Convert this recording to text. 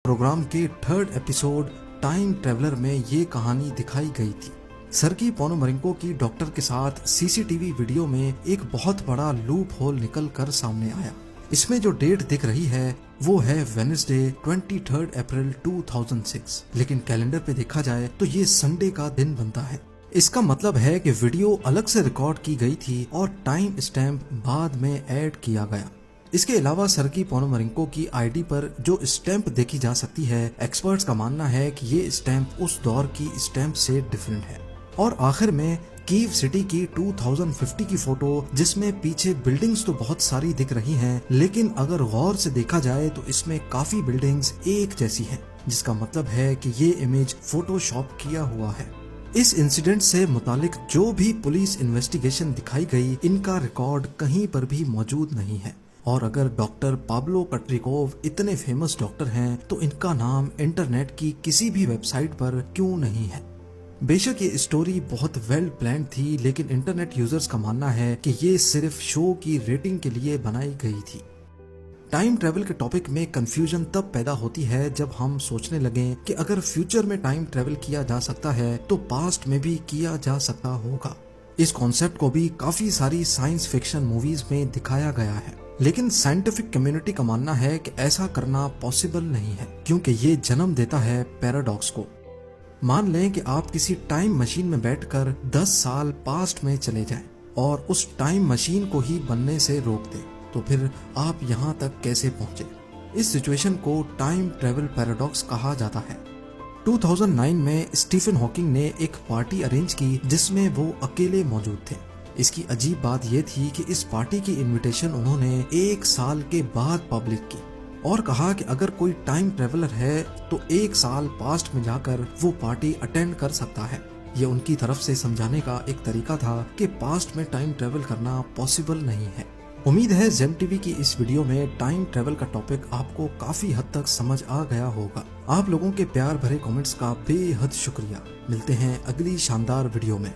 Programme के third episode time traveller में ये कहानी दिखाई गई थी। सर्गी पोनोमरिंको की डॉक्टर के साथ सीसीटीवी वीडियो में एक बहुत बड़ा लूप होल निकल कर सामने आया। इसमें जो डेट दिख रही है वो है वेडनेसडे 23 अप्रैल 2006, लेकिन कैलेंडर पे देखा जाए तो ये संडे का दिन बनता है। इसका मतलब है कि वीडियो अलग से रिकॉर्ड की गई थी और टाइम स्टैम्प बाद में ऐड किया गया। इसके अलावा सर्गी पोनोमरिंको की आईडी पर जो स्टैंप देखी जा सकती है, एक्सपर्ट्स का मानना है कि ये स्टैंप उस दौर की स्टैंप से डिफरेंट है। और आखिर में कीव सिटी की 2050 की फोटो, जिसमें पीछे बिल्डिंग्स तो बहुत सारी दिख रही हैं, लेकिन अगर गौर से देखा जाए तो इसमें काफी बिल्डिंग्स एक जैसी हैं, जिसका मतलब है कि ये इमेज फोटोशॉप किया हुआ है। इस इंसिडेंट से मुतालिक जो भी पुलिस इन्वेस्टिगेशन दिखाई गई, इनका रिकॉर्ड कहीं पर भी मौजूद नहीं है। और अगर डॉक्टर पाब्लो कट्रिकोव इतने फेमस डॉक्टर हैं तो इनका नाम इंटरनेट की किसी भी वेबसाइट पर क्यों नहीं है। बेशक ये स्टोरी बहुत वेल प्लान थी, लेकिन इंटरनेट यूजर्स का मानना है कि ये सिर्फ शो की रेटिंग के लिए बनाई गई थी। टाइम ट्रेवल के टॉपिक में कंफ्यूजन तब पैदा होती है जब हम सोचने लगे कि अगर फ्यूचर में टाइम ट्रेवल किया जा सकता है तो पास्ट में भी किया जा सकता होगा। इस कॉन्सेप्ट को भी काफी सारी साइंस फिक्शन मूवीज में दिखाया गया है, लेकिन साइंटिफिक कम्युनिटी का मानना है कि ऐसा करना पॉसिबल नहीं है, क्योंकि ये जन्म देता है पैराडॉक्स को। मान लें कि आप किसी टाइम मशीन में बैठकर 10 साल पास्ट में चले जाएं और उस टाइम मशीन को ही बनने से रोक दें, तो फिर आप यहाँ तक कैसे पहुँचे। इस सिचुएशन को टाइम ट्रेवल पैराडॉक्स कहा जाता है। 2009 में स्टीफन हॉकिंग ने एक पार्टी अरेंज की जिसमें वो अकेले मौजूद थे। इसकी अजीब बात यह थी कि इस पार्टी की इनविटेशन उन्होंने 1 साल के बाद पब्लिक की और कहा कि अगर कोई टाइम ट्रेवलर है तो 1 साल पास्ट में जाकर वो पार्टी अटेंड कर सकता है। ये उनकी तरफ से समझाने का एक तरीका था कि पास्ट में टाइम ट्रेवल करना पॉसिबल नहीं है। उम्मीद है जेम टीवी की इस वीडियो में टाइम ट्रेवल का टॉपिक आपको काफी हद तक समझ आ गया होगा। आप लोगों के प्यार भरे कमेंट्स का बेहद शुक्रिया। मिलते हैं अगली शानदार वीडियो में।